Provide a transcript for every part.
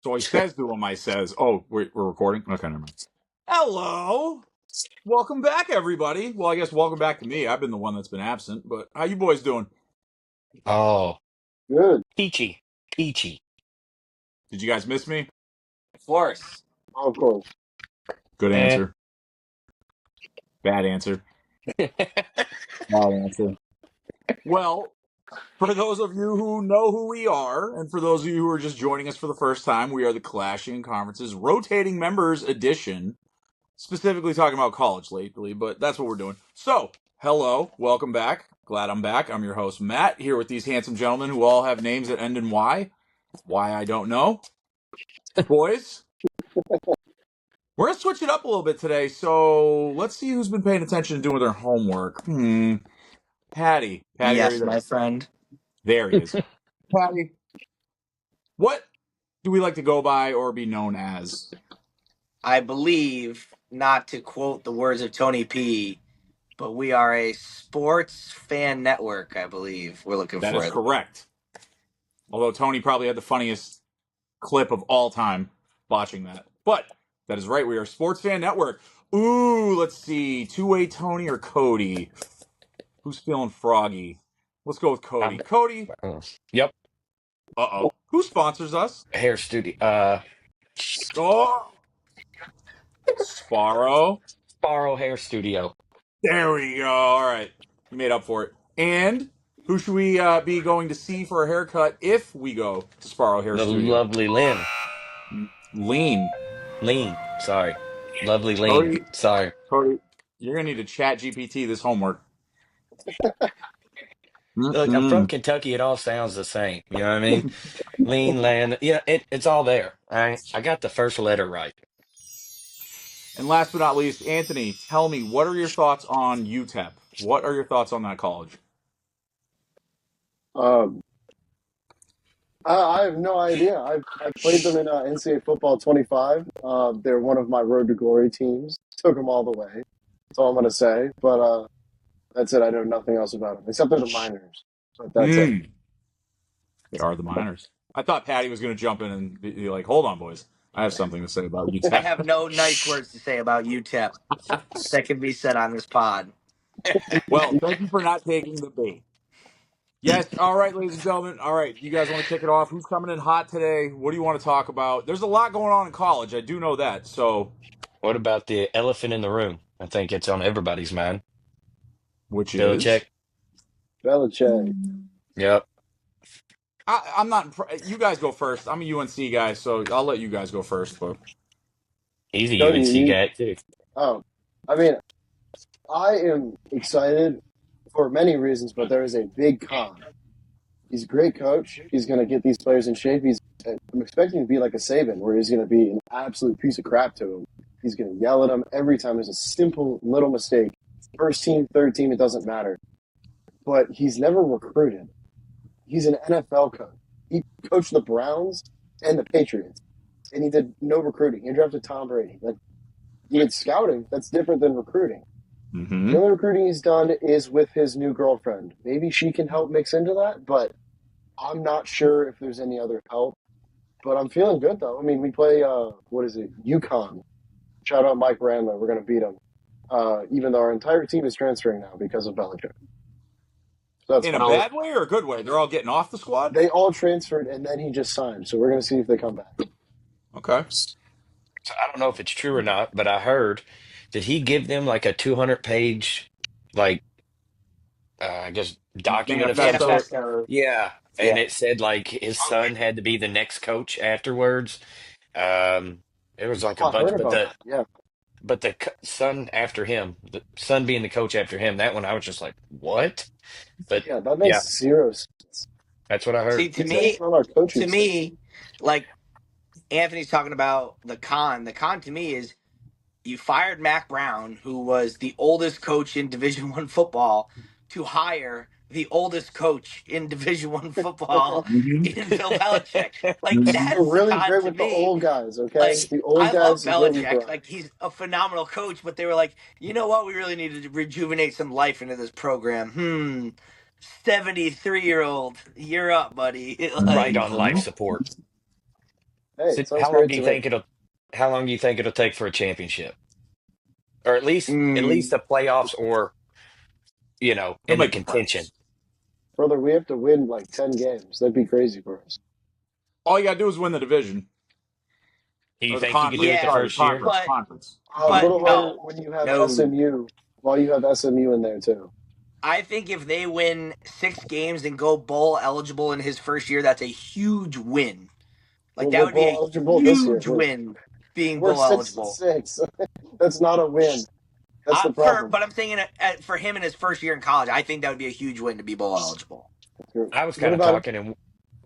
So he says to him, I says, oh, we're recording? Okay, never mind. Hello. Welcome back, everybody. Well, I guess welcome back to me. I've been the one that's been absent, but how you boys doing? Oh, Good. peachy. Did you guys miss me? Of course. Of course. Good Eh. answer. Bad answer. Bad answer. Well, for those of you who know who we are, and for those of you who are just joining us for the first time, we are the Clashing Conferences Rotating Members Edition. Specifically talking about college lately, but that's what we're doing. So, hello, welcome back. Glad I'm back. I'm your host, Matt, here with these handsome gentlemen who all have names that end in Y. Why, I don't know. Boys, we're going to switch it up a little bit today, so let's see who's been paying attention and doing their homework. Patty, are you Yes, there? my friend. There he is. Patty, what do we like to go by or be known as? I believe, not to quote the words of Tony P, but we are a sports fan network, I believe. We're looking That for is it. correct. Although Tony probably had the funniest clip of all time watching that. But that is right. We are a Sports Fan Network. Ooh, let's see. Two-way Tony or Cody? Who's feeling froggy? Let's go with Cody. Cody. Yep. Uh-oh. Who sponsors us? Hair studio. Oh, Sparrow. Sparrow Hair Studio. There we go. All right. You made up for it. And who should we be going to see for a haircut if we go to Sparrow Hair The Studio? lovely Lynn. Lean. Lean. Sorry. Lovely Lean. Cody, Sorry. Cody, you're going to need to chat GPT this homework. Look, I'm from Mm-mm. Kentucky. It all sounds the same. You know what I mean? Lean land. Yeah, it's all there. All right. I got the first letter right. And last but not least, Anthony, tell me, what are your thoughts on UTEP? What are your thoughts on that college? Um, I have no idea. I played them in NCAA football 25. They're one of my road to glory teams. Took them all the way. That's all I'm gonna say. But that's it. I know nothing else about them except they're the minors. But that's it. They are the Miners. I thought Patty was going to jump in and be like, hold on, boys. I have something to say about I UTEP. have no nice words to say about UTEP that can be said on this pod. Well, thank you for not taking the bait. Yes, all right, ladies and gentlemen. All right, you guys want to kick it off? Who's coming in hot today? What do you want to talk about? There's a lot going on in college. I do know that. So, What about the elephant in the room? I think it's on everybody's mind. which is? Belichick. Belichick. Yep. I'm not. You guys go first. I'm a UNC guy, so I'll let you guys go first. But He's a Cody, UNC guy, too. oh, I mean, I am excited for many reasons, but there is a big con. He's a great coach. He's going to get these players in shape. I'm expecting to be like a Saban, where he's going to be an absolute piece of crap to him. He's going to yell at him every time there's a simple little mistake. First team, third team, it doesn't matter. But he's never recruited. He's an NFL coach. He coached the Browns and the Patriots, and he did no recruiting. He drafted Tom Brady. Like, he did scouting. That's different than recruiting. mm-hmm. The only recruiting he's done is with his new girlfriend. Maybe she can help mix into that, but I'm not sure if there's any other help. But I'm feeling good, though. I mean, we play, UConn. Shout out Mike Randler. We're going to beat him. Even though our entire team is transferring now because of Belichick. So that's In a fine. bad way or a good way? They're all getting off the squad? They all transferred, and then he just signed. So we're going to see if they come back. Okay. So I don't know if it's true or not, but I heard, did he give them like a 200-page, like, I guess, document of some Manifesto. sort? Manifesto. Yeah. And Yeah. it said like his son had to be the next coach afterwards. It was like a Oh, I bunch, heard about that. Yeah. but the son after him, the son being the coach after him, that one I was just like, what? But Yeah, that yeah, makes zero sense. that's what I heard. See, to He's actually me, on our coaching to staff. me, like Anthony's talking about the con. The con to me is you fired Mac Brown, who was the oldest coach in Division One football, to hire the oldest coach in Division One football Mm-hmm. in Bill Belichick. Like Mm-hmm. We're that's the really con great to with the me. old guys, okay? Like The old I love guys is what we Belichick. brought. Like he's a phenomenal coach, but they were like, you know what? We really needed to rejuvenate some life into this program. 73-year-old, you're up, buddy. Right Like on life support. Hey, So it sounds great to me. how long do you think it'll take for a championship? Or at least Mm, the playoffs or, He'll in the make the contention. playoffs. Brother, we have to win like 10 games. That'd be crazy for us. All you gotta do is win the division Do you or the think you could do conference. it the yeah, Sorry, the first year? conference. but Conference. A but little Conference. harder no, when you have no. SMU. While you have SMU in there too. I think if they win 6 games and go bowl eligible in his first year, that's a huge win. Like Well, that we're would be bowl a eligible this year. huge win being We're bowl six and eligible. six. That's not a win. That's the problem. But I'm saying for him in his first year in college, I think that would be a huge win to be bowl eligible. I was What kind of about it? talking, and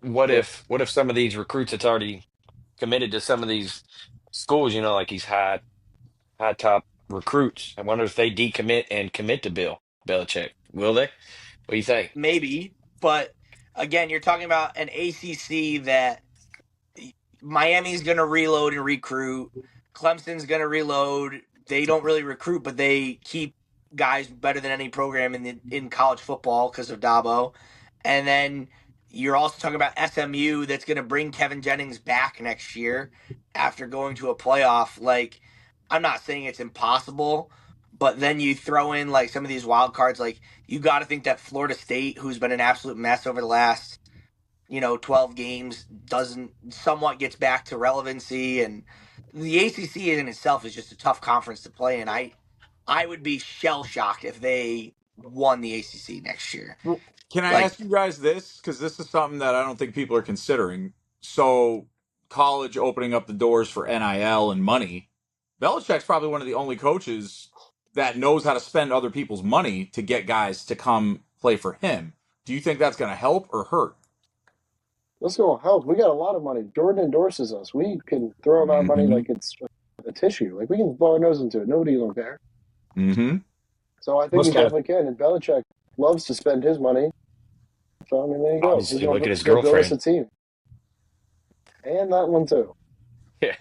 Sure. what if some of these recruits that's already committed to some of these schools, like these high top recruits. I wonder if they decommit and commit to Bill Belichick. Will they? What do you think? Maybe, but again, you're talking about an ACC that Miami's going to reload and recruit. Clemson's going to reload. They don't really recruit, but they keep guys better than any program in college football because of Dabo. And then you're also talking about SMU that's going to bring Kevin Jennings back next year after going to a playoff. Like, I'm not saying it's impossible, but then you throw in like some of these wild cards. Like, you got to think that Florida State, who's been an absolute mess over the last 12 games doesn't somewhat gets back to relevancy, and the ACC in itself is just a tough conference to play in. I would be shell shocked if they won the ACC next year. Well, can I Like ask you guys this? Because this is something that I don't think people are considering. So, college opening up the doors for NIL and money. Belichick's probably one of the only coaches that knows how to spend other people's money to get guys to come play for him. Do you think that's going to help or hurt? Let's go help. We got a lot of money. Jordan endorses us. We can throw our money Mm-hmm. like it's a tissue. Like we can blow our nose into it. Nobody will care. Mm-hmm. So I think Let's we kind of definitely can. And Belichick loves to spend his money. So I mean, there you go. He's obviously look gonna at his go build us girlfriend. a team, and that one too. Yeah.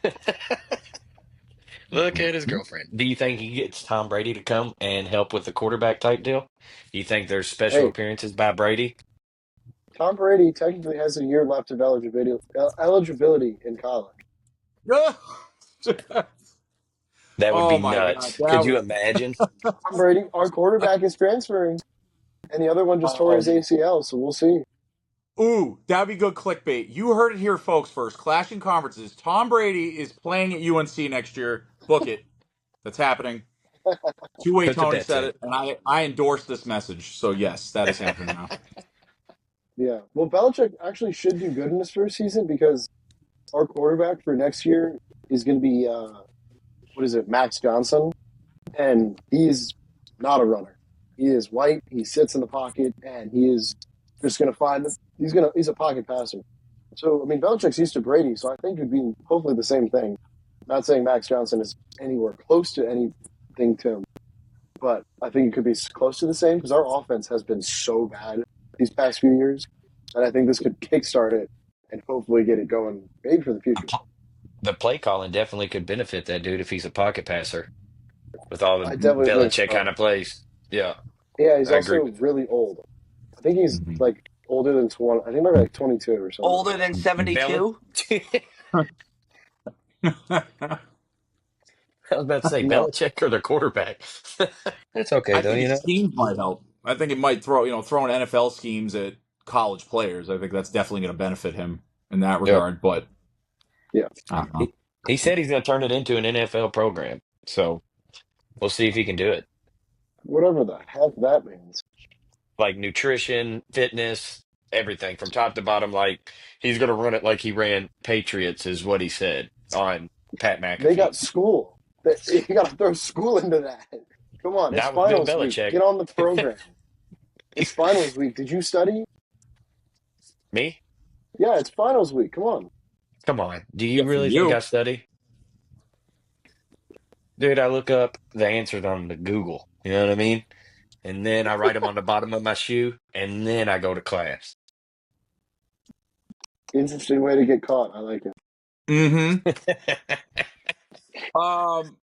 Look at his girlfriend. Do you think he gets Tom Brady to come and help with the quarterback type deal? Do you think there's special Hey, appearances by Brady? Tom Brady technically has a year left of eligibility in college. That would Oh be my God, nuts. that Could you would. imagine? Tom Brady, our quarterback is transferring, and the other one just tore his ACL. So we'll see. Ooh, that'd be good clickbait. You heard it here, folks. First, Clashing Conferences. Tom Brady is playing at UNC next year. Book it. That's happening. Two-way Put the Tony bets said in. it, and I endorse this message. So yes, that is happening now. Yeah. Well, Belichick actually should do good in his first season because our quarterback for next year is going to be what is it, Max Johnson, and he's not a runner. He is white. He sits in the pocket, and he is just going to find. He's a pocket passer. So I mean, Belichick's used to Brady, so I think it'd be hopefully the same thing. Not saying Max Johnson is anywhere close to anything to him, but I think it could be close to the same because our offense has been so bad these past few years, and I think this could kickstart it and hopefully get it going maybe for the The future. pl- the play calling definitely could benefit that dude if he's a pocket passer with all the I definitely think Belichick kind so. of plays. Yeah, Yeah, he's I agree also with really old. I think he's Mhm. like older than 20. I think maybe like 22 or something. older than Bell. 72. I was about to say No, Belichick or the quarterback. It's okay I though, think his schemes might help. I think it might throwing NFL schemes at college players. I think that's definitely going to benefit him in that Yep. regard. But yeah, I don't know. He said he's going to turn it into an NFL program. So we'll see if he can do it. whatever the heck that means. Like nutrition, fitness, everything from top to bottom. Like he's going to run it like he ran Patriots, is what he said on Pat They McAfee. got school. You got to throw school into that. Come on, it's Not with Bill finals week. Belichick. Get on the program. It's finals week. Did you study? Me? Yeah, it's finals week. Come on. Come on. Do you Good for really think I you. study? Dude, I look up the answers on the Google. You know what I mean? And then I write them on the bottom of my shoe, and then I go to class. Interesting way to get caught. I like it. Mm-hmm.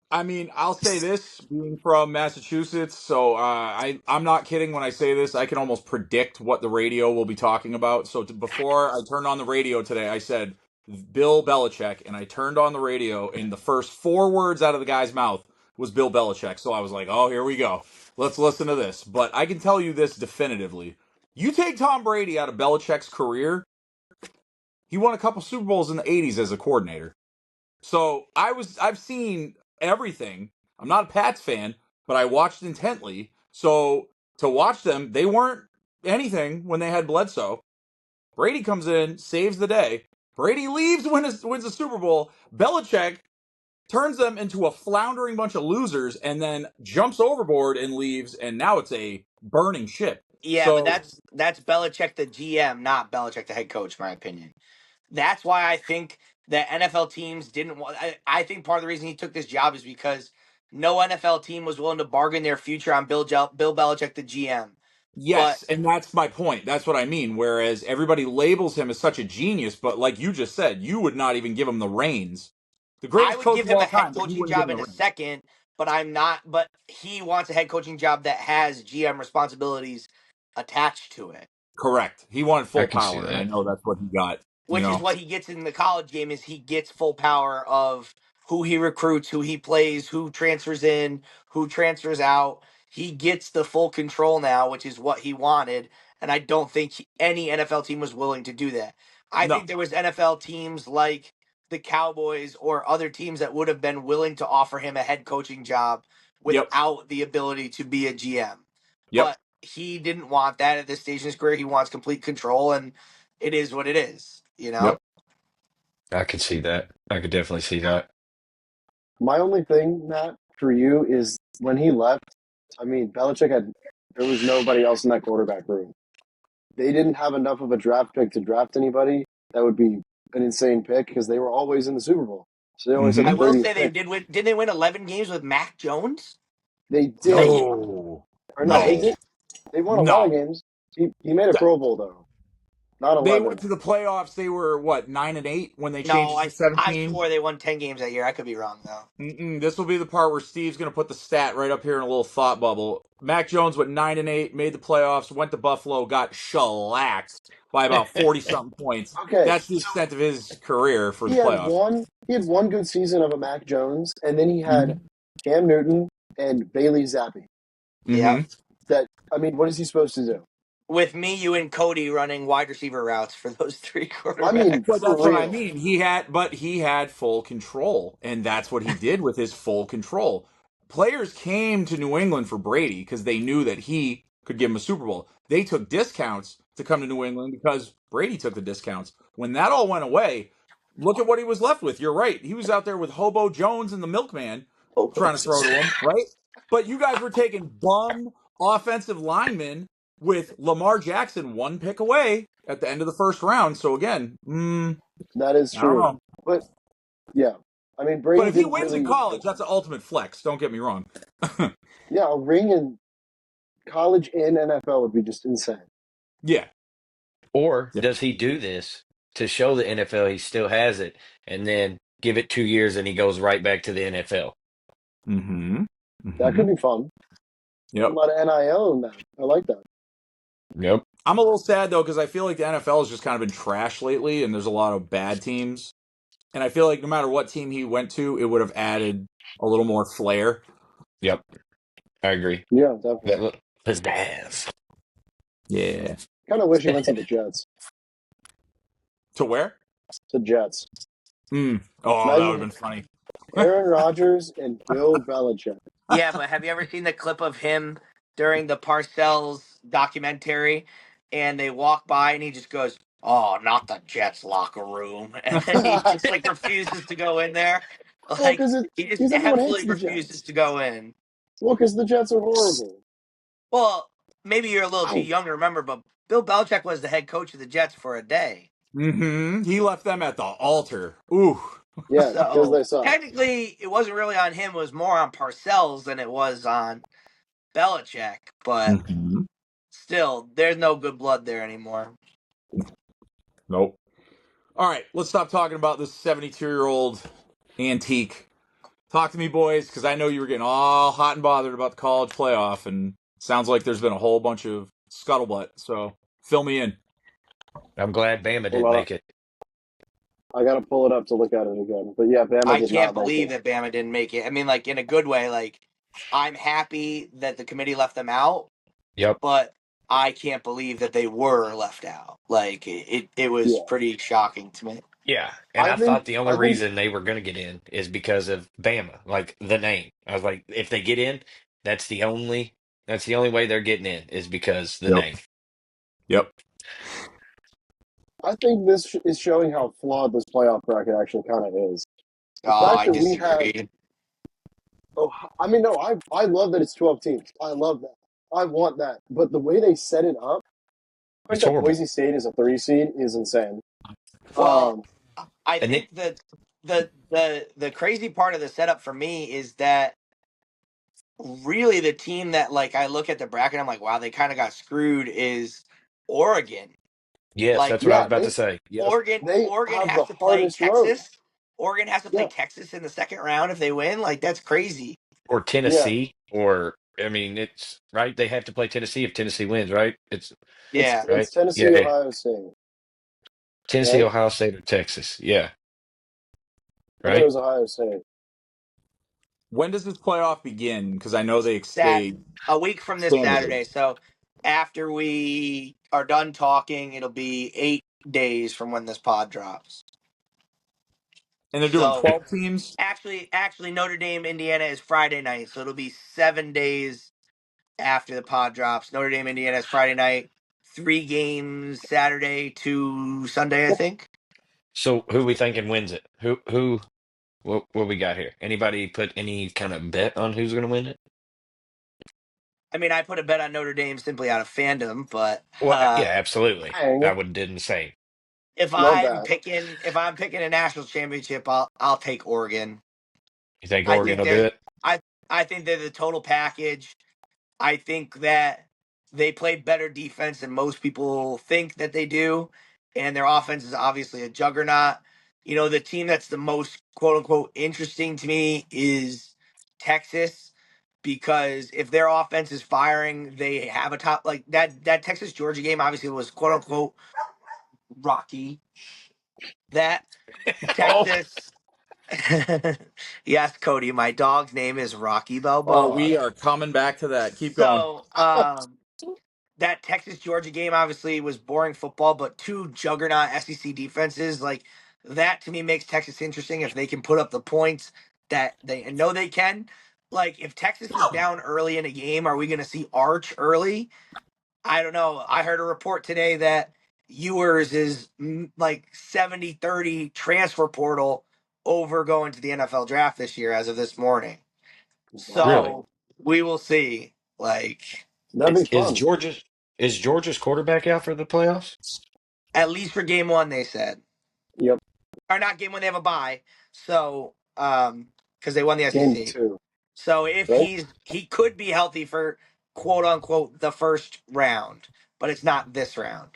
I mean, I'll say this, being from Massachusetts, so I'm not kidding when I say this. I can almost predict what the radio will be talking about. So before I turned on the radio today, I said, Bill Belichick, and I turned on the radio, and the first 4 words out of the guy's mouth was Bill Belichick. So I was like, oh, here we go. Let's listen to this. But I can tell you this definitively. You take Tom Brady out of Belichick's career, he won a couple Super Bowls in the 80s as a coordinator. So I've seen everything. I'm not a Pats fan, but I watched intently. So to watch them, they weren't anything when they had Bledsoe. Brady comes in, saves the day. Brady leaves, wins the Super Bowl. Belichick turns them into a floundering bunch of losers and then jumps overboard and leaves, and now it's a burning ship. Yeah, but So, that's Belichick the GM, not Belichick the head coach, in my opinion. That's why I think that NFL teams didn't want. I think part of the reason he took this job is because no NFL team was willing to bargain their future on Bill Belichick the GM. But yes, and that's my point. That's what I mean. Whereas everybody labels him as such a genius, but like you just said, you would not even give him the reins. The I greatest would coach give of him a all head time, but you coaching wouldn't give job him in the a reins. second, but I'm not. But he wants a head coaching job that has GM responsibilities attached to it. Correct. He wanted I full can see power, and I that. know that's what he got. You Which is know, what he gets in the college game is he gets full power of who he recruits, who he plays, who transfers in, who transfers out. He gets the full control now, which is what he wanted, and I don't think any NFL team was willing to do that. I no. think there was NFL teams like the Cowboys or other teams that would have been willing to offer him a head coaching job Yep. without the ability to be a GM. Yep. But he didn't want that at this stage in his career. He wants complete control, and it is what it is, you Yep. know? I could see that. I could definitely see that. My only thing, Matt, for you is when he left, I mean, there was nobody else in that quarterback room. They didn't have enough of a draft pick to draft anybody. That would be an insane pick because they were always in the Super Bowl. So they always had Mm-hmm. the I will 30th say they pick. did win. Didn't they win 11 games with Mac Jones They that did. year? No. Or no, they No. did. They won a lot of No. games. He made a Pro Bowl, though. Not They 11. went to the playoffs. They were what 9-8 when they changed No, it to I 17. swore they won 10 games that year. I could be wrong though. This will be the part where Steve's going to put the stat right up here in a little thought bubble. Mac Jones went 9-8, made the playoffs, went to Buffalo, got shellacked by about 40 something points. Okay, That's the extent of his career for he the had playoffs. one. He had one good season of a Mac Jones, and then he had Mm-hmm. Cam Newton and Bailey Zappi. Mm-hmm. Yep. That I mean, what is he supposed to do? With me, you, and Cody running wide receiver routes for those three I mean, quarterbacks. But for that's what I real. mean. He had full control, and that's what he did with his full control. Players came to New England for Brady because they knew that he could give them a Super Bowl. They took discounts to come to New England because Brady took the discounts. When that all went away, look at what he was left with. You're right. He was out there with Hobo Jones and the Milkman Oh, trying to throw to him, right? But you guys were taking bum offensive linemen with Lamar Jackson 1 pick away at the end of the first round. So again, That is I don't true. know. But yeah, I mean, But Brady if he didn't wins in really. college, that's an ultimate flex. Don't get me wrong. Yeah, a ring in college and NFL would be just insane. Yeah. Or Yeah. does he do this to show the NFL he still has it and then give it 2 years and he goes right back to the NFL? Mm-hmm. That Mm-hmm. could be fun. A Yep. lot of NIL in that. I like that. Yep. I'm a little sad though because I feel like the NFL has just kind of been trash lately, and there's a lot of bad teams. And I feel like no matter what team he went to, it would have added a little more flair. Yep. I agree. Yeah, definitely. That look pizzazz. Yeah. Kind of wish he went to the Jets. To where? To Jets. Oh, that would have Imagine been funny. Aaron Rodgers and Bill Belichick. yeah, but have you ever seen the clip of him during the Parcells documentary? And they walk by and he just goes, "Oh, not the Jets locker room," and then he Well, just like refuses to go in there. Like he just everyone hates absolutely the refuses Jets. to go in. Well, because the Jets are horrible. Well, maybe you're a little too Ow. young to remember, but Bill Belichick was the head coach of the Jets for a day. He left them at the altar. Ooh. Yeah, because So they suck. technically, it wasn't really on him. It was more on Parcells than it was on Belichick. But Mm-hmm. still, there's no good blood there anymore. Nope. All right, let's stop talking about this 72-year-old antique. Talk to me, boys, because I know you were getting all hot and bothered about the college playoff, and it sounds like there's been a whole bunch of scuttlebutt. So fill me in. I'm glad Bama A didn't lot of, make it. I got to pull it up to look at it again. But yeah, Bama I did can't not make believe it. that Bama didn't make it. I mean, like in a good way. Like I'm happy that the committee left them out, Yep. but I can't believe that they were left out. Like it was Yeah, pretty shocking to me. Yeah. And I I think thought the only I think reason they were going to get in is because of Bama, like the name. I was like, if they get in, that's the only way they're getting in is because the Yep. name. Yep. I think this is showing how flawed this playoff bracket actually kind of is. The Oh, fact I that we have, disagree. oh, I mean, no, I love that it's 12 teams. I love that. I want that. But the way they set it up, the fact It's that horrible. Boise State is a 3 seed is insane. Well, Um, I And then think that the crazy part of the setup for me is that really the team that like I look at the bracket, I'm like, wow, they kind of got screwed. Is Oregon? yes, Like that's what I was yeah, about to say. Yep. they Oregon have has the to play hardest road. Texas. Oregon has to play Yeah, Texas in the second round if they win. Like that's crazy. Or yeah. Tennessee, or I mean, it's right. They have to play Tennessee if Tennessee wins, right? It's It's Yeah. right. it's Tennessee, Yeah. Ohio State, Tennessee, right? Ohio State, or Texas. Yeah. I thought it Right. was Ohio State. When does this playoff begin? Because I know Sat they a week from this expanded it, Saturday. So after we are done talking, it'll be 8 days from when this pod drops. and they're doing So 12 teams. actually, Notre Dame, Indiana is Friday night, so it'll be 7 days after the pod drops. Notre Dame, Indiana is Friday night. 3 games Saturday to Sunday, I think. So who we thinking wins it? Who? What we got here? Anybody put any kind of bet on who's going to win it? I mean, I put a bet on Notre Dame simply out of fandom, but Well, yeah, absolutely. I Dang, would have did the same. love that. if I'm picking a national championship, I'll take Oregon. You think I Oregon think will do they're it? I I think they're the total package. I think that they play better defense than most people think that they do, and their offense is obviously a juggernaut. You know, the team that's the most quote unquote interesting to me is Texas because if their offense is firing, they have a top like that Texas Georgia game obviously was quote unquote rocky. That Oh, Texas Yes, Cody, my dog's name is Rocky Oh, Balboa. we are coming back to that. Keep going. So, that Texas Georgia game obviously was boring football, but two juggernaut SEC defenses like that to me makes Texas interesting if they can put up the points that they know they can. Like if Texas is down early in a game, are we going to see Arch early? I don't know. I heard a report today that Ewers is like 70-30 transfer portal over going to the NFL draft this year as of this morning. really? Wow, So we will see. Like that'd be Is fun. Georgia's quarterback out for the playoffs? at least for game one, they said. Yep, Or not game one, they have a bye. So because they won the game SEC. 2, So if right? he could be healthy for quote unquote the first round, but it's not this round.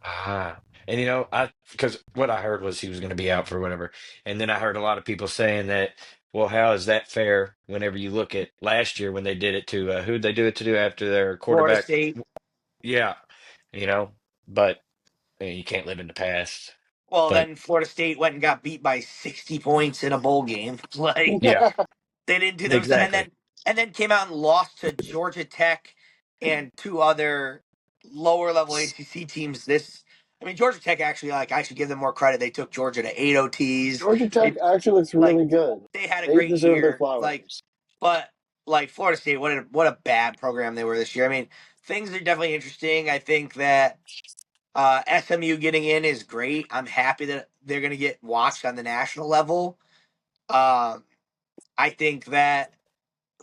Ah, and I because what I heard was he was going to be out for whatever, and then I heard a lot of people saying that, well, how is that fair? Whenever you look at last year when they did it to who'd they do it to after their Florida quarterback? State. Yeah, you know, but you can't live in the past. Well, But then Florida State went and got beat by 60 points in a bowl game. Like yeah, they didn't do them, exactly. and then came out and lost to Georgia Tech and two other lower level ACC teams. I mean, Georgia Tech actually like I should give them more credit. They took Georgia to 8 OTs. Georgia Tech They actually looks like really good. they had a They great deserve their year. Like, flowers. but like Florida State, what a bad program they were this year. I mean, things are definitely interesting. I think that SMU getting in is great. I'm happy that they're going to get watched on the national level. Um, I think that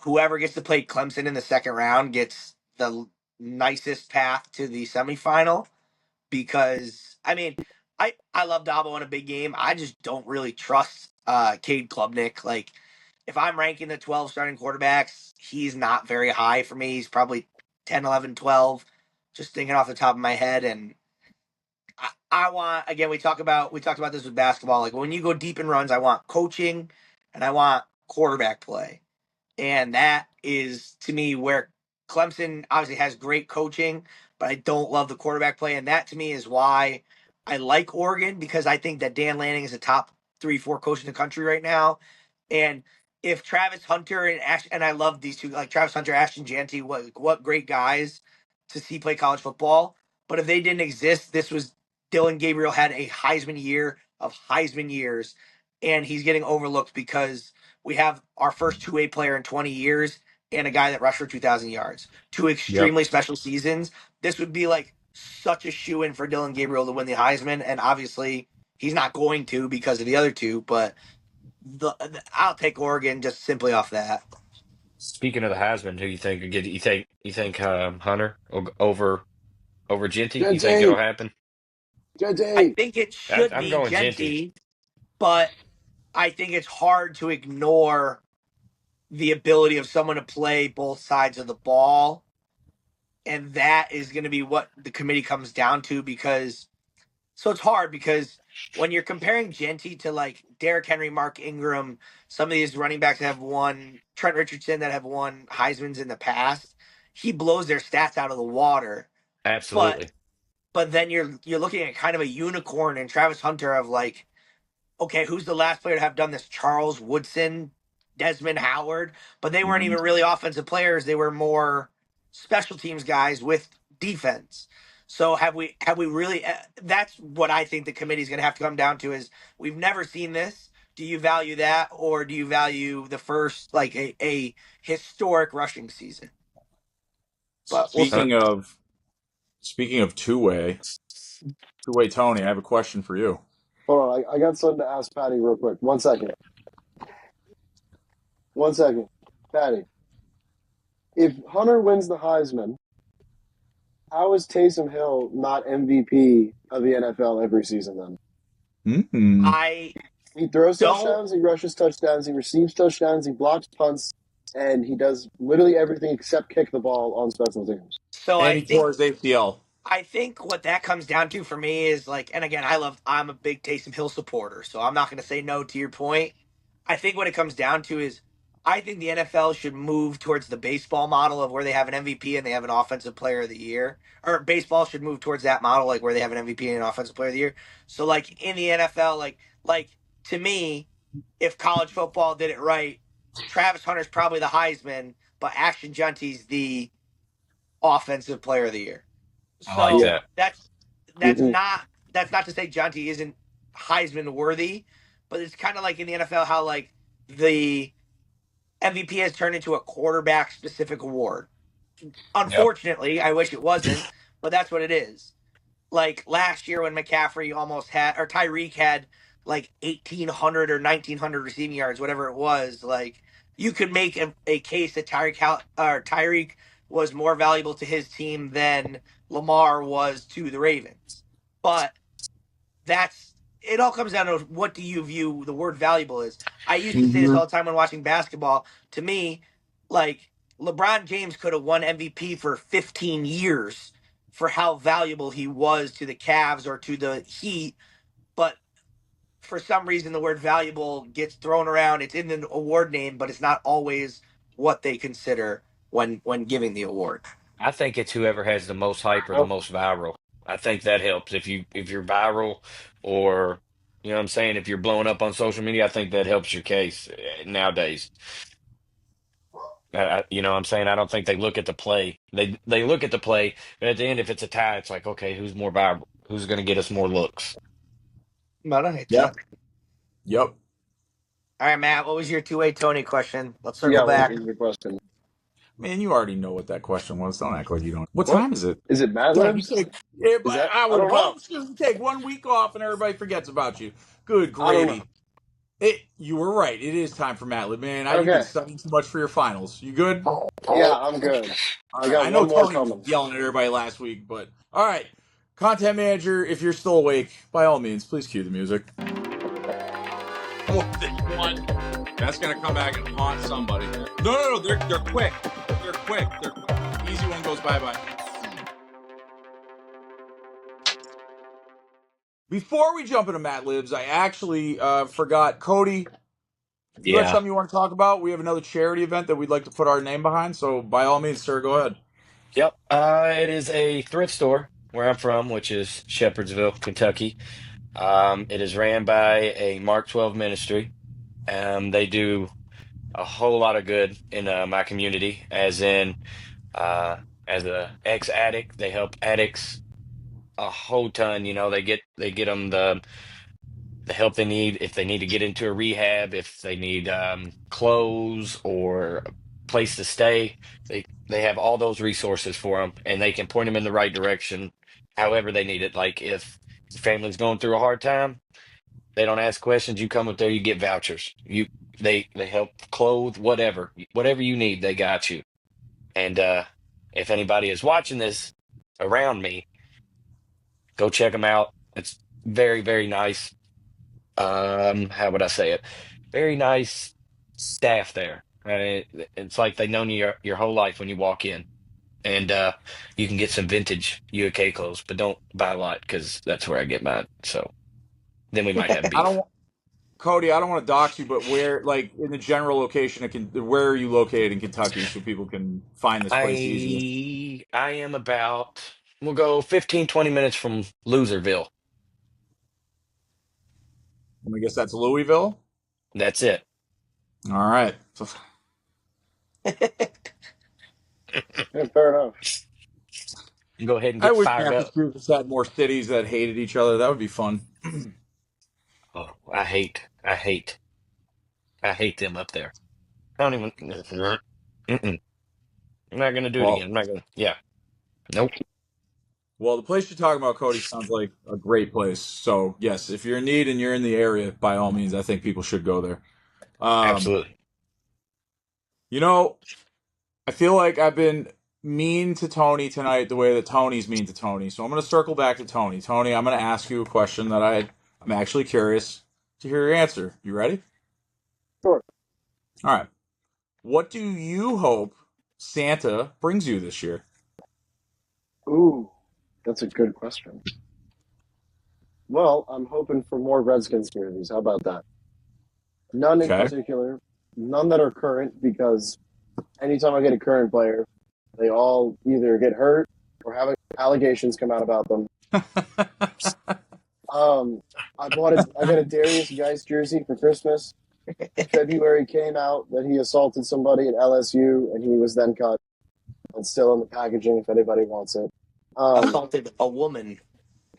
whoever gets to play Clemson in the second round gets the nicest path to the semifinal because I mean I love Dabo in a big game. I just don't really trust Cade Klubnik. Like if I'm ranking the 12 starting quarterbacks, he's not very high for me. He's probably 10, 11, 12. Just thinking off the top of my head and I want again we talked about this with basketball. Like when you go deep in runs, I want coaching and I want quarterback play. And that is to me where Clemson obviously has great coaching, but I don't love the quarterback play. And that to me is why I like Oregon because I think that Dan Lanning is a top 3, 4 coach in the country right now. And if Travis Hunter and and I love these two, like Travis Hunter, Ashton Jeanty, what great guys to see play college football. But if they didn't exist, this was Dylan Gabriel had a Heisman year of Heisman years, and he's getting overlooked because we have our first 2A player in 20 years and a guy that rushed for 2,000 yards. Two Yep. extremely special seasons. This would be like such a shoe in for Dylan Gabriel to win the Heisman, and obviously he's not going to because of the other two. But I'll take Oregon just simply off that. Speaking of the Heisman, who you think could get? You think Hunter over Genty? You think it'll Genty, happen? I Genty. think it should I'm be going Genty. Genty, but I think it's hard to ignore the ability of someone to play both sides of the ball. And that is going to be what the committee comes down to because so it's hard because when you're comparing Genty to like Derrick Henry, Mark Ingram, some of these running backs that have won, Trent Richardson that have won Heisman's in the past, he blows their stats out of the water. But Absolutely. then you're looking at kind of a unicorn in Travis Hunter of like, okay, who's the last player to have done this? Charles Woodson, Desmond Howard, but they weren't Mhm. even really offensive players. They were more special teams guys with defense. So have we really? That's what I think the committee is going to have to come down to is we've never seen this. Do you value that, or do you value the first like a historic rushing season? But we'll Uh, see. Speaking of two-way Tony, I have a question for you. Hold on, I got something to ask Patty real quick. 1 second. 1 second. Patty, if Hunter wins the Heisman, how is Taysom Hill not MVP of the NFL every season then? Mm-hmm. I He throws don't. touchdowns, he rushes touchdowns, he receives touchdowns, he blocks punts, and he does literally everything except kick the ball on special teams. So And I he tore think his ACL. I think what that comes down to for me is like, and again, I'm a big Taysom Hill supporter, so I'm not going to say no to your point. I think what it comes down to is I think the NFL should move towards the baseball model of where they have an MVP and they have an offensive player of the year. Or baseball should move towards that model, like where they have an MVP and an offensive player of the year. So like in the NFL, like to me, if college football did it right, Travis Hunter's probably the Heisman, but Ashton Junty's the offensive player of the year. I like Yeah. So that. that's Mm-hmm. not that's not to say Jonty isn't Heisman worthy, but it's kind of like in the NFL how like the MVP has turned into a quarterback specific award. Yep. Unfortunately, I wish it wasn't, but that's what it is. Like last year when McCaffrey almost had or Tyreek had like 1,800 or 1,900 receiving yards, whatever it was, like you could make a case that Tyreek was more valuable to his team than Lamar was to the Ravens. But that's it all comes down to what do you view the word valuable is. I used to say this Mm-hmm. all the time when watching basketball. To me, like LeBron James could have won MVP for 15 years for how valuable he was to the Cavs or to the Heat, but for some reason the word valuable gets thrown around. It's in the award name, but it's not always what they consider when giving the award. I think it's whoever has the most hype or the Well, most viral. I think that helps. If you're viral or you know what I'm saying, if you're blowing up on social media, I think that helps your case nowadays. You know what I'm saying? I don't think they look at the play. They look at the play, but at the end, if it's a tie, it's like, okay, who's more viral? Who's going to get us more looks? But I hate Yep. that. Yep. All right, Matt, what was your two-way Tony question? Let's circle yeah, what back. was your question? Man, you already know what that question was. Don't act like you don't. What What? time is it? Is it Mad Dang, you Libs? take. If Is that? I I would don't know. love to take 1 week off and everybody forgets about you. Good I don't know. gravy. You were right. It is time for Matlib, man. You've been Okay. studying too much for your finals. You good? Yeah, I'm good. All I right. got I know one more Tony was coming. yelling at everybody last week, but all right. Content manager, if you're still awake, by all means, please cue the music. One. That's gonna come back and haunt somebody. No. They're quick. They're quick. Easy one goes bye. Before we jump into Matt Libs, I actually forgot Cody. You got Yeah. something you want to talk about? We have another charity event that we'd like to put our name behind. So by all means, sir, go ahead. Yep. It is a thrift store. where I'm from, which is Shepherdsville, Kentucky. It is ran by a Mark 12 ministry. They do a whole lot of good in my community, uh, as a ex-addict, they help addicts a whole ton. They get them the help they need if they need to get into a rehab, if they need clothes or a place to stay. They have all those resources for them, and they can point them in the right direction however they need it. Like if the family's going through a hard time, they don't ask questions. You come up there, you get vouchers. They help clothe whatever you need, they got you. And if anybody is watching this around me, go check them out. It's very, very nice. How would I say it? Very nice staff there. It's like they've known you your whole life when you walk in. And you can get some vintage UAK clothes, but don't buy a lot because that's where I get mine. So then we might have I beef. don't, Cody. I don't want to dox you, but where, like, in the general location, where are you located in Kentucky, so people can find this place easier? I am about, we'll go 15, 20 minutes from Loserville. I guess that's Louisville. That's it. All right. So, Yeah, fair enough. Go ahead and I get wish fired up. Massachusetts had more cities that hated each other. That would be fun. Oh, I hate them up there. I don't even. Mm-mm. I'm not gonna do it Well, again. I'm not gonna. Yeah. Nope. well, the place you're talking about, Cody, sounds like a great place. So yes, if you're in need and you're in the area, by all means, I think people should go there. Um, Absolutely. you know, I feel like I've been mean to Tony tonight the way that Tony's mean to Tony. So I'm going to circle back to Tony. Tony, I'm going to ask you a question that I'm actually curious to hear your answer. You ready? Sure. All right. What do you hope Santa brings you this year? Ooh, that's a good question. Well, I'm hoping for more Redskins jerseys. How about that? None in Okay. particular, none that are current, because anytime I get a current player, they all either get hurt or have allegations come out about them. Um, I got a Darius Geis jersey for Christmas. February came out that he assaulted somebody at LSU, and he was then cut. It's still in the packaging if anybody wants it. Assaulted a woman.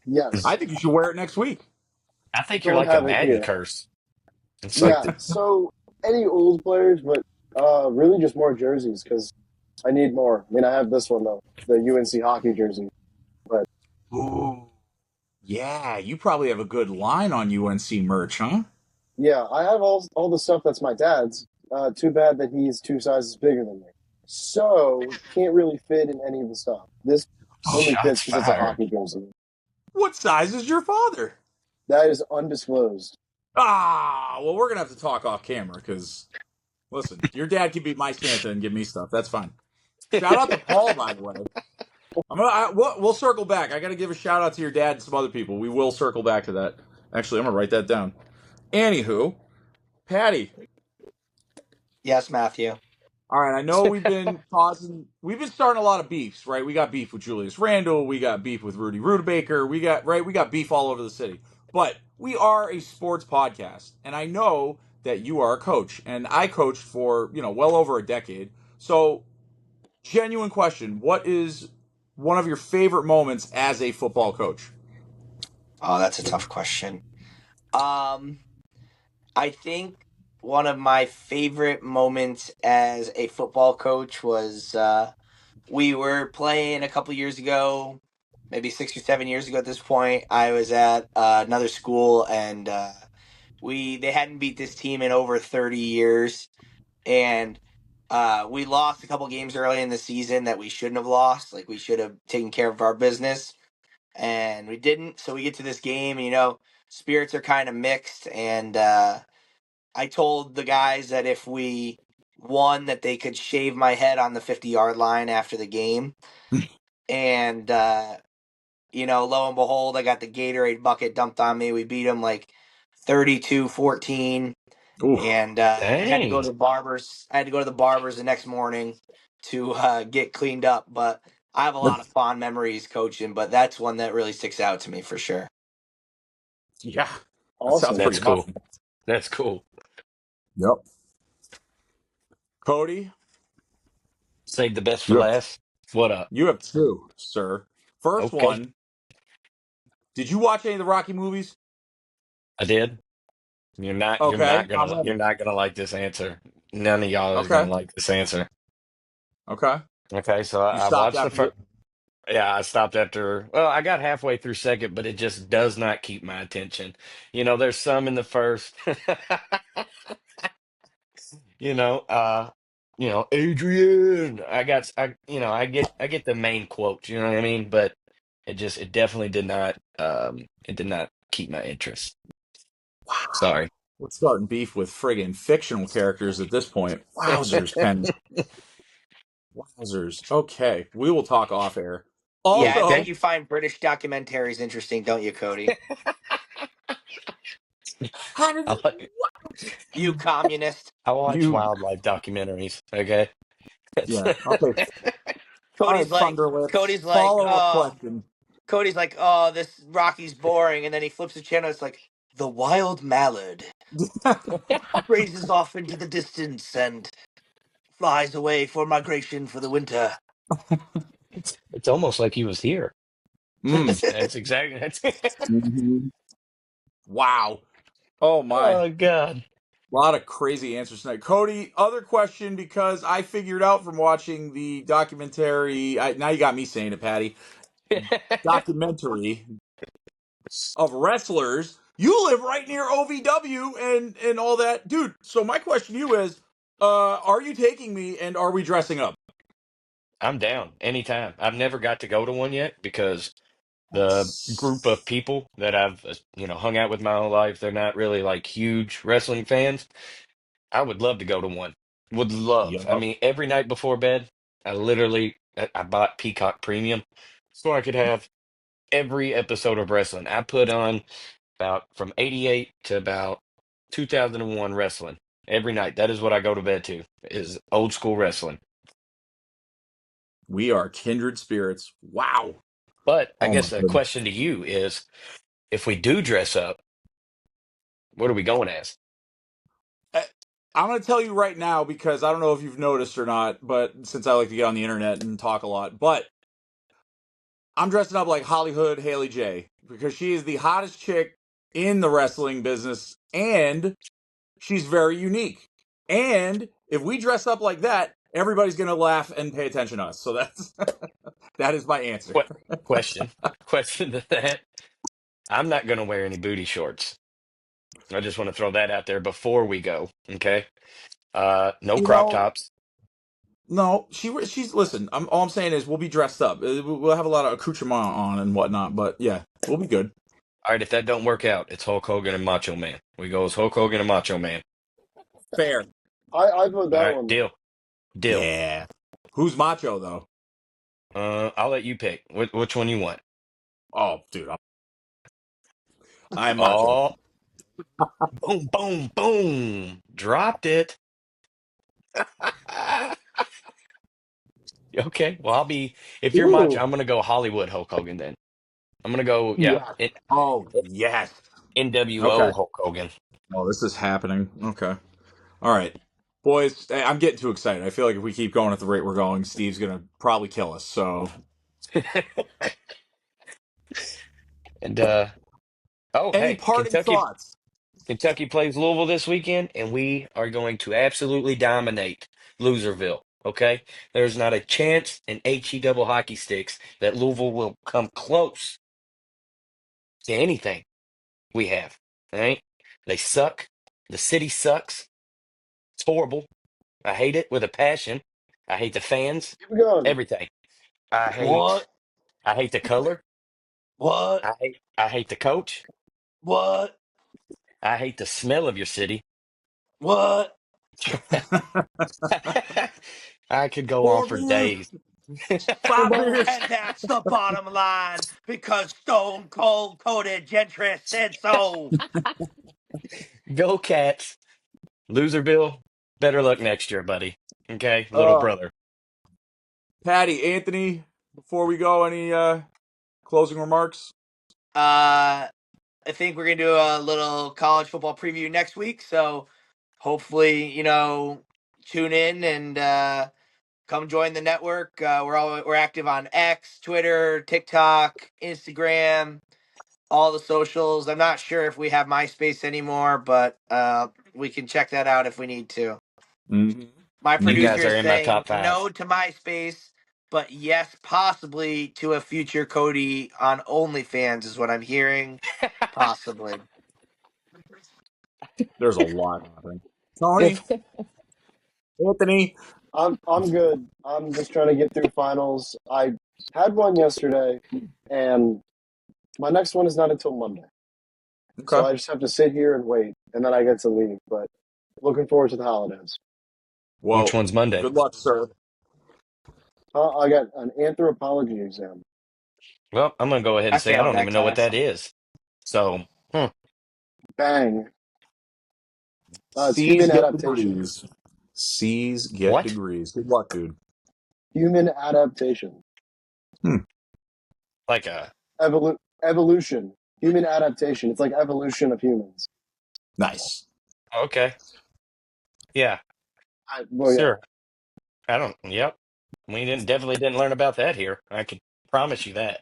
Yes, I think you should wear it next week. I think you're don't like a have it Madden here. curse. It's like Yeah, so any old players, but really just more jerseys because I need more. I mean, I have this one though, the UNC hockey jersey. But Ooh. Yeah, you probably have a good line on UNC merch, huh? yeah, I have all the stuff that's my dad's. Too bad that he's 2 sizes bigger than me, so can't really fit in any of the stuff. This only shots fits because it's a fired. hockey jersey. What size is your father? That is undisclosed. Ah, well, we're gonna have to talk off camera because, listen, your dad can be my Santa and give me stuff. That's fine. Shout out to Paul, by the way. We'll circle back. I got to give a shout out to your dad and some other people. We will circle back to that. Actually, I'm gonna write that down. Anywho, Patty. Yes, Matthew. All right, I know we've been starting a lot of beefs, right? We got beef with Julius Randle, we got beef with Rudy Rudebaker, we got beef all over the city. But we are a sports podcast, and I know that you are a coach, and I coached for, well over a decade. So, genuine question, what is one of your favorite moments as a football coach? Oh, that's a tough question. I think one of my favorite moments as a football coach was we were playing a couple years ago, maybe 6 or 7 years ago at this point. I was at another school, and they hadn't beat this team in over 30 years, and we lost a couple games early in the season that we shouldn't have lost. Like, we should have taken care of our business, and we didn't. So we get to this game, and spirits are kind of mixed, and I told the guys that if we won, that they could shave my head on the 50-yard line after the game. And, lo and behold, I got the Gatorade bucket dumped on me. We beat them like 32-14. Oof. And I had to go Dang. to the barbers. I had to go to the barbers the next morning to get cleaned up. But I have a lot of fond memories coaching, but that's one that really sticks out to me for sure. Yeah, that sounds Awesome. That's pretty cool. awesome. That's cool. Yep. Cody, Save the best for you have last. What up? you have two, sir. First Okay, one, did you watch any of the Rocky movies? I did. You're not. You're Okay, not I'm gonna. You're ready. not gonna like this answer. None of y'all is gonna Okay, like this answer. okay. Okay, so You I stopped watched the after first. the. Yeah, I stopped after. Well, I got halfway through second, but it just does not keep my attention. There's some in the first. you know, uh, Adrian. I get the main quote. You know what I mean? But it definitely did not. It did not keep my interest. Wow, Sorry. we're starting beef with friggin' fictional characters at this point. Wowzers, Penny. Wowzers. Okay, we will talk off air. Yeah, I bet Also, you find British documentaries interesting, don't you, Cody? how did I like. You communist. I watch you? wildlife documentaries. Okay. That's Yeah. Okay. All right, Cody's like, Thunder Lips. Cody's like, Follow up oh, question. Cody's like, oh, this Rocky's boring, and then he flips the channel. It's like the wild mallard raises off into the distance and flies away for migration for the winter. it's almost like he was here. Mm. That's exactly that's hmm Wow. Oh my. oh god. A lot of crazy answers tonight. Cody, other question because I figured out from watching the documentary. Now you got me saying it, Patty. Documentary of wrestlers. You live right near OVW and all that, dude. So my question to you is, are you taking me and are we dressing up? I'm down anytime. I've never got to go to one yet because the group of people that I've hung out with my whole life, they're not really like huge wrestling fans. I would love to go to one. Would love. I Yup. mean, every night before bed, I bought Peacock Premium so I could have every episode of wrestling. I put on about from 88 to about 2001 wrestling every night. That is what I go to bed to, is old school wrestling. We are kindred spirits. Wow. But I Oh my guess the goodness. question to you is, if we do dress up, what are we going as? I- I'm going to tell you right now because I don't know if you've noticed or not, but since I like to get on the internet and talk a lot, but I'm dressing up like Hollywood Haley J because she is the hottest chick in the wrestling business and she's very unique. And if we dress up like that, everybody's going to laugh and pay attention to us. So that is my answer. What question? Question to that. I'm not going to wear any booty shorts. I just want to throw that out there before we go. Okay. No You crop know, tops. no, she's listen. All I'm saying is we'll be dressed up. We'll have a lot of accoutrement on and whatnot, but yeah, we'll be good. All right. If that don't work out, it's Hulk Hogan and Macho Man. We go as Hulk Hogan and Macho Man. Fair. I vote All that right. one. Deal. Deal. Yeah. Who's macho though? I'll let you pick. Which one you want? Oh, dude, I'm macho. Oh, boom, boom, boom. Dropped it. Okay. Well, if you're macho, Ooh. I'm going to go Hollywood Hulk Hogan then. I'm going to go, yeah, Yeah. Oh, yes. Okay. NWO Hulk Hogan. Oh, this is happening. Okay. All right. Boys, I'm getting too excited. I feel like if we keep going at the rate we're going, Steve's going to probably kill us. So, And, oh, any hey, parting thoughts? Kentucky plays Louisville this weekend, and we are going to absolutely dominate Loserville. Okay, there's not a chance in HE double hockey sticks that Louisville will come close to anything we have. All right, they suck. The city sucks. It's horrible. I hate it with a passion. I hate the fans. Keep it going. Everything. I hate. What? I hate the color. What? I hate the coach. What? I hate the smell of your city. What? I could go on 4 for beers, days. 5 beers. And that's the bottom line because Stone Cold Cody Gentry said so. Go Cats. Loserville. Better luck next year, buddy. Okay, little Uh, brother. Patty, Anthony, before we go, any closing remarks? I think we're gonna do a little college football preview next week. So hopefully, tune in and come join the network. We're active on X, Twitter, TikTok, Instagram, all the socials. I'm not sure if we have MySpace anymore, but we can check that out if we need to. Mm-hmm. My You producer guys are is in my saying top 5. no to MySpace, but yes, possibly to a future Cody on OnlyFans is what I'm hearing. Possibly. There's a lot happening. Tony, Anthony. I'm good. I'm just trying to get through finals. I had one yesterday, and my next one is not until Monday. So Okay. I just have to sit here and wait, and then I get to leave. But looking forward to the holidays. Well, Which one's Monday? good luck, sir. I got an anthropology exam. Well, I'm going to go ahead I and say I failed don't that even know what class. that is. So, Bang. It's C's human get adaptation. degrees. C's get what? degrees. Good luck, dude. Human adaptation. Like a Evolution. Human adaptation. It's like evolution of humans. Nice. okay, yeah, Well, yeah. sure. I don't. Yep, we definitely didn't learn about that here. I can promise you that,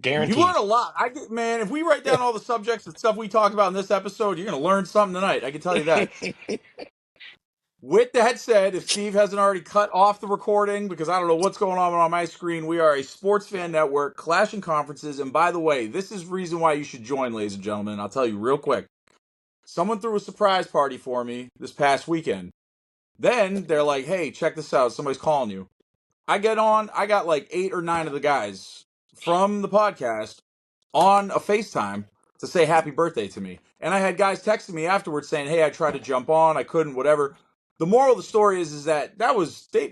You learn guaranteed. a lot. Man, if we write down all the subjects and stuff we talked about in this episode, you're gonna learn something tonight. I can tell you that. With that said, if Steve hasn't already cut off the recording, because I don't know what's going on my screen, we are a sports fan network, clashing conferences, and by the way, this is the reason why you should join, ladies and gentlemen. I'll tell you real quick. Someone threw a surprise party for me this past weekend. Then they're like, hey, check this out. Somebody's calling you. I get on, I got like 8 or 9 of the guys from the podcast on a FaceTime to say happy birthday to me. And I had guys texting me afterwards saying, hey, I tried to jump on, I couldn't, whatever. The moral of the story is that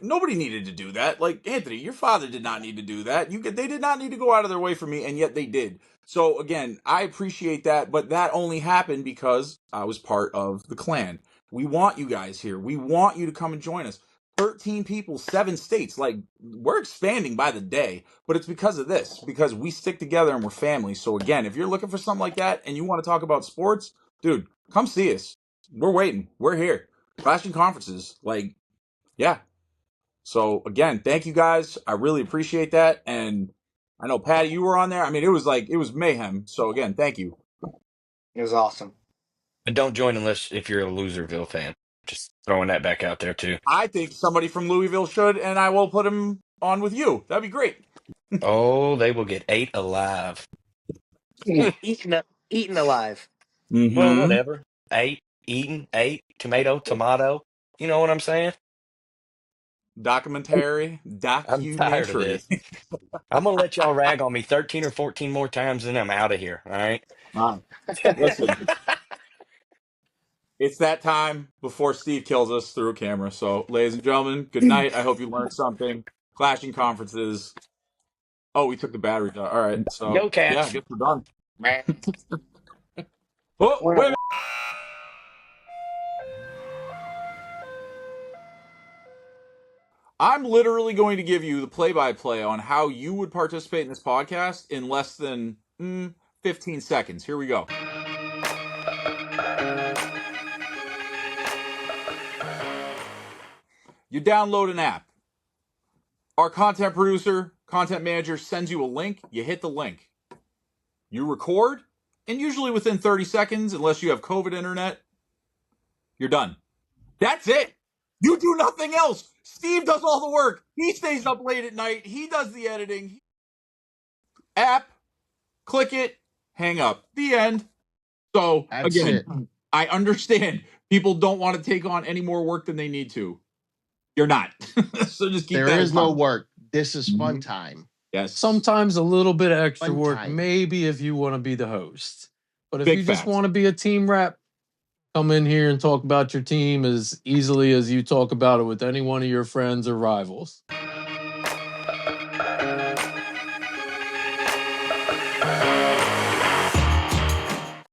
nobody needed to do that. Like, Anthony, your father did not need to do that. They did not need to go out of their way for me, and yet they did. So again, I appreciate that, but that only happened because I was part of the clan. We want you guys here. We want you to come and join us. 13 people, 7 states. Like, we're expanding by the day, but it's because of this, because we stick together and we're family. So again, if you're looking for something like that and you want to talk about sports, dude, come see us. We're waiting. We're here. Clashing conferences. Like, yeah. So again, thank you guys. I really appreciate that. And I know Patty, you were on there. I mean, it was mayhem. So again, thank you. It was awesome. But don't join unless if you're a Loserville fan. Just throwing that back out there too. I think somebody from Louisville should, and I will put him on with you. That'd be great. Oh, they will get ate alive. Eaten alive. Well, Mm-hmm. whatever. Ate, tomato, tomato. You know what I'm saying? Documentary. I'm tired of this. I'm gonna let y'all rag on me 13 or 14 more times, and I'm out of here. All right. Listen, it's that time before Steve kills us through a camera. So, ladies and gentlemen, good night. I hope you learned something. Clashing conferences. Oh, we took the batteries out. All right. So, Go yeah, I Cats. guess we're done. Oh, wait a minute. I'm literally going to give you the play-by-play on how you would participate in this podcast in less than 15 seconds. Here we go. You download an app. Our content producer, content manager sends you a link. You hit the link. You record, and usually within 30 seconds, unless you have COVID internet, you're done. That's it. You do nothing else. Steve does all the work. He stays up late at night. He does the editing. App, click it, hang up. The end. So, That's again, it. I understand people don't want to take on any more work than they need to. You're not. So just keep There that is in no mind. work. This is fun Mhm. time. Yes. Sometimes a little bit of extra Fun work, time. maybe if you want to be the host. But if Big you just facts. want to be a team rep, come in here and talk about your team as easily as you talk about it with any one of your friends or rivals.